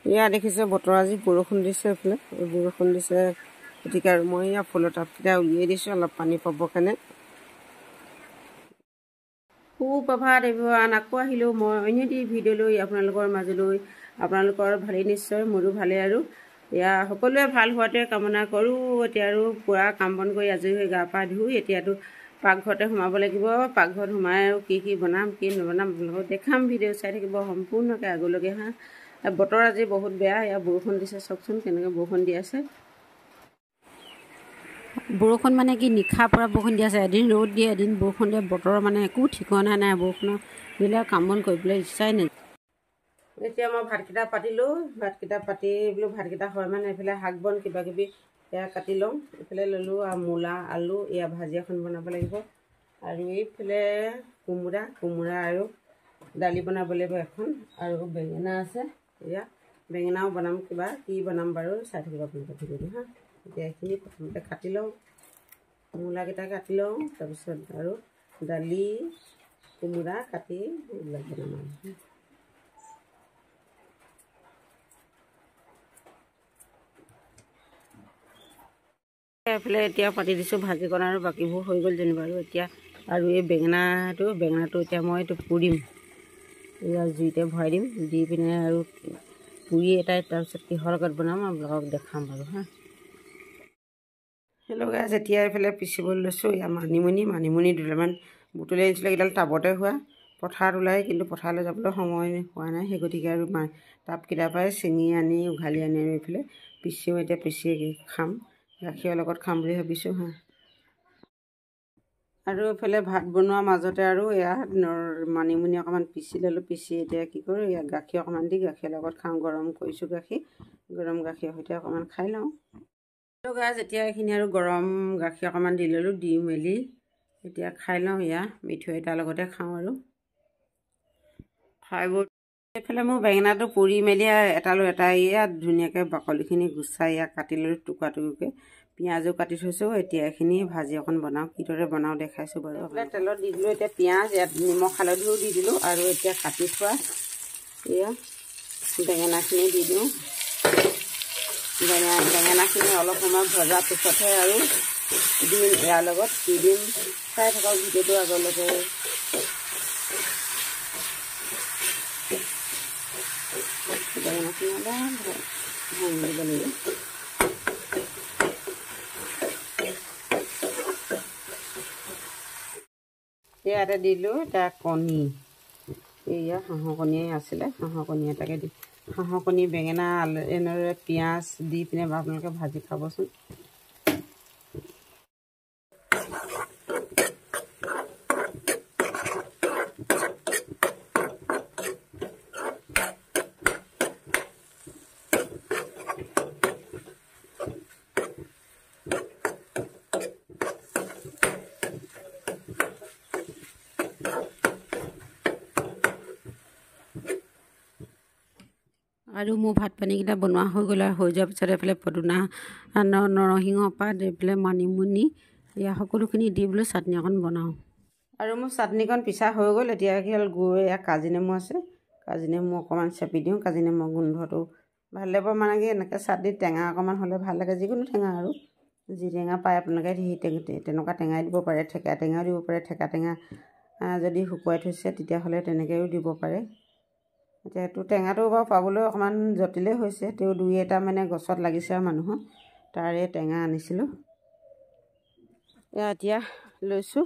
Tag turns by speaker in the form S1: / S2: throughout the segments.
S1: ইয়া দেখিছে বতৰ আজি বৰষুণ দিছে এইফালে বৰষুণ দিছে গতিকে আৰু মই ইয়া ফুলৰ টাবকেইটা উলিয়াই দিছোঁ অলপ পানী পাবৰ কাৰণে সুপ্ৰভাত এভৰিৱান আকৌ আহিলোঁ মই অন্য এটি ভিডিঅ' লৈ আপোনালোকৰ মাজলৈ আপোনালোকৰ ভালেই নিশ্চয় মোৰো ভালেই আৰু এয়া সকলোৱে ভাল হোৱাটোৱে কামনা কৰোঁ এতিয়া আৰু পুৰা কাম বন কৰি আজৰি হৈ গা পা ধুই এতিয়াতো পাকঘৰতে সোমাব লাগিব পাকঘৰত সোমাই আৰু কি বনাম কি নবনাম আপোনালোকক দেখাম ভিডিঅ' চাই থাকিব সম্পূৰ্ণকৈ আগলৈকে হা বতৰ আজি বহুত বেয়া এয়া বৰষুণ দিছে চাওকচোন কেনেকৈ বৰষুণ দি আছে বৰষুণ মানে কি নিশাৰ পৰা বৰষুণ দি আছে এদিন ৰ'দ দিয়ে এদিন বৰষুণ দিয়ে বতৰৰ মানে একো ঠিকনা নাই বৰষুণৰ দিলে কাম বন কৰিবলৈ ইচ্ছাই নাই এতিয়া মই ভাতকেইটা পাতিলোঁ ভাতকেইটা পাতি বোলো ভাতকেইটা হয় মানে এইফালে শাক বন কিবা কিবি এয়া কাটি লওঁ এইফালে ল'লোঁ আৰু মূলা আলু এয়া ভাজি এখন বনাব লাগিব আৰু এইফালে কোমোৰা আৰু দালি বনাব লাগিব এখন আৰু বেঙেনা আছে এয়া বেঙেনাও বনাম কিবা কি বনাম বাৰু চাই থাকিব আপোনালোকে ভিডিঅ'টো হা এতিয়া এইখিনি প্ৰথমতে কাটি লওঁ মূলাকেইটা কাটি লওঁ তাৰপিছত আৰু দালি কোমোৰা কাটি এইবিলাক বনাম এইফালে এতিয়া পাতি দিছোঁ ভাজিকণ আৰু বাকীবোৰ হৈ গ'ল যেনিবা আৰু এতিয়া আৰু এই বেঙেনাটো এতিয়া মই এইটো পুৰিম এয়া জুইতে ভৰাই দিম দি পিনে আৰু পুৰি এটাই তাৰপিছত কিহৰ লগত বনাম আপোনালোকক দেখাম বাৰু হা হেল্ল' গাইজ এতিয়া এইফালে পিচিবলৈ লৈছোঁ এয়া মানিমুনি দুটামান বুটলি আনিছিলোঁ এইডাল টাবতে হোৱা পথাৰত ওলাই কিন্তু পথাৰলৈ যাবলৈ সময় হোৱা নাই সেই গতিকে আৰু টাবকেইটাৰ পৰাই ছিঙি আনি উঘালি আনি আৰু এইফালে পিচিও এতিয়া পিচি খাম গাখীৰৰ লগত খাম বুলি ভাবিছোঁ হা আৰু এইফালে ভাত বনোৱাৰ মাজতে আৰু এয়া মানিমুনি অকণমান পিচি ল'লোঁ পিচি এতিয়া কি কৰোঁ এয়া গাখীৰ অকণমান দি গাখীৰৰ লগত খাওঁ গৰম কৰিছোঁ গৰম গাখীৰৰ সৈতে অকণমান খাই লওঁ গাইজ এতিয়া এইখিনি আৰু গৰম গাখীৰ অকণমান দি ল'লোঁ দি মেলি এতিয়া খাই লওঁ এয়া মিঠৈ এটাৰ লগতে খাওঁ আৰু খাই বৈ এইফালে মোৰ বেঙেনাটো পুৰি মেলি এটালৈ এটা ইয়াত ধুনীয়াকৈ বাকলিখিনি গুচাই ইয়াক কাটি ল'লোঁ টুকুৰা টুকুৰকৈ পিঁয়াজো কাটি থৈছোঁ এতিয়া এইখিনি ভাজি অকণ বনাওঁ কিদৰে বনাওঁ দেখাইছোঁ বাৰু এইফালে তেলত দি দিলোঁ এতিয়া পিঁয়াজ ইয়াত নিমখ হালধিও দি দিলোঁ আৰু এতিয়া কাটি থোৱা এয়া বেঙেনাখিনি দি দিওঁ বেঙেনাখিনি অলপ সময় ভজাৰ পিছতহে আৰু দিম ইয়াৰ লগত দি দিম চাই থাকক ভিডিঅ'টো আগলৈকে বেঙেনাখিনি অলপ ভাঙি দিব লাগিব ইয়াতে দিলোঁ এতিয়া কণী এয়া হাঁহৰ কণীয়ে আছিলে হাঁহৰ কণী এটাকে দি হাঁহৰ কণী বেঙেনা এনেদৰে পিঁয়াজ দি পিনে আপোনালোকে ভাজি খাবচোন আৰু মোৰ ভাত পানীকেইটা বনোৱা হৈ গ'ল আৰু হৈ যোৱাৰ পিছত এইফালে পদুনা নৰসিংহ পাত এইফালে মানিমুনি এয়া সকলোখিনি দি বোলো চাটনি অকণ বনাওঁ আৰু মোৰ চাটনিকণ পিছা হৈ গ'ল এতিয়া কি হ'ল গৈ এয়া কাজি নেমু আছে কাজি নেমু অকণমান চেপি দিওঁ কাজি নেমুৰ গোন্ধটো ভাল লাগিব মানে কি এনেকৈ চাটনিত টেঙা অকণমান হ'লে ভাল লাগে যিকোনো টেঙা আৰু যি টেঙা পায় আপোনালোকে তেনেকুৱা টেঙাই দিব পাৰে ঠেকা টেঙাও দিব পাৰে ঠেকা টেঙা যদি শুকুৱাই থৈছে তেতিয়াহ'লে তেনেকৈও দিব পাৰে এতিয়া এইটো টেঙাটো বাৰু পাবলৈ অকণমান জটিলেই হৈছে তেওঁ দুই এটা মানে গছত লাগিছে আৰু মানুহৰ তাৰে টেঙা আনিছিলোঁ এতিয়া লৈছোঁ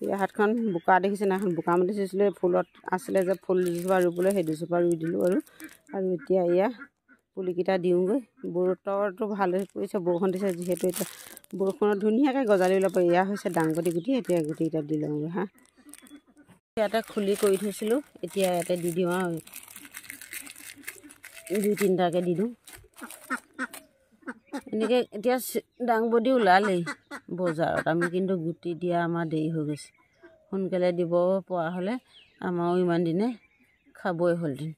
S1: এয়া হাতখন বোকা দেখিছে না এখন বোকা মাটি দিছিলোঁ ফুলত আছিলে যে ফুল দুজোপা ৰুবলৈ সেই দুজোপা ৰুই দিলোঁ আৰু এতিয়া এয়া পুলিকেইটা দিওঁগৈ বতৰটো ভাল হৈ পৰিছে বৰষুণ দিছে যিহেতু এতিয়া বৰষুণত ধুনীয়াকৈ গজালি ওলাব এয়া হৈছে দাংবডি গুটি এতিয়া গুটিকেইটা দি লওঁগৈ হা ইয়াতে খুলি কৰি থৈছিলোঁ এতিয়া ইয়াতে দি দিওঁ আৰু দুই তিনিটাকৈ দি দিওঁ এনেকৈ এতিয়া দাংবডি ওলালেই বজাৰত আমি কিন্তু গুটি দিয়া আমাৰ দেৰি হৈ গৈছে সোনকালে দিব পৰা হ'লে আমাৰো ইমান দিনে খাবই হ'লহেঁতেন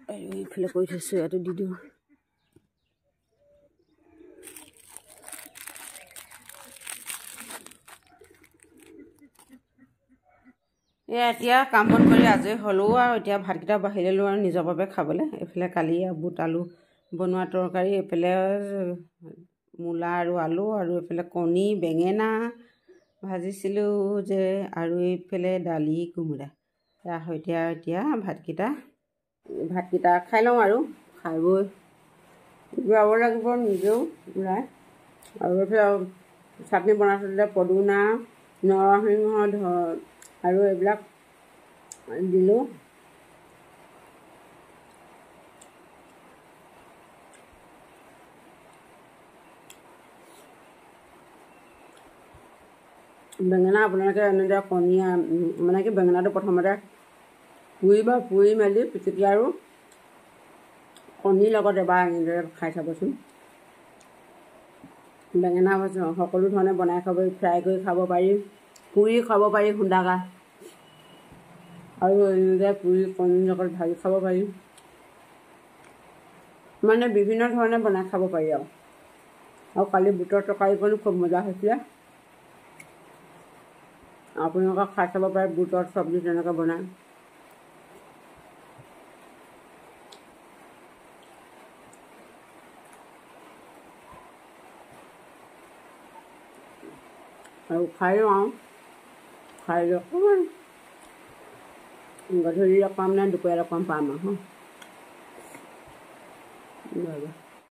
S1: আৰু এইফালে কৰি থৈছোঁ ইয়াতো দি দিওঁ এতিয়া কাম বন কৰি আজৰি হ'লেও আৰু এতিয়া ভাতকেইটা বাঢ়ি ল'লোঁ আৰু নিজৰ বাবে খাবলৈ। এইফালে কালি বুট আলু বনোৱা তৰকাৰী, এইফালে মূলা আৰু আলু, আৰু এইফালে কণী বেঙেনা ভাজিছিলোঁ যে, আৰু এইফালে দালি কোমোৰা। এতিয়া ভাতকেইটা খাই লওঁ আৰু খাই বৈ যাব লাগিব নিজেও ওলাই। আৰু এইফালে চাটনি বনাইছিলে পদুনা নৰসিংহ আৰু এইবিলাক দিলোঁ। বেঙেনা আপোনালোকে এনেদৰে কণী মানে কি বেঙেনাটো প্ৰথমতে পুৰি মেলি পিটিকি আৰু কণীৰ লগত এবাৰ এনেদৰে খাই চাবচোন। বেঙেনা সকলো ধৰণে বনাই খাব পাৰি, ফ্ৰাই কৰি খাব পাৰি, পুৰি খাব পাৰি খুন্দাকা, আৰু এনেদৰে পুৰি কণীৰ লগত ভাজি খাব পাৰি, মানে বিভিন্ন ধৰণে বনাই খাব পাৰি। আৰু কালি বুটৰ তৰকাৰীকণো খুব মজা হৈছিলে। আপোনালোকে খাই চাব পাৰে বুটৰ চব্জি তেনেকৈ বনায়। আৰু খাই লওঁ খাই লৈ অকণমান গধূলি পাম নে দুপৰীয়া পাম আৰু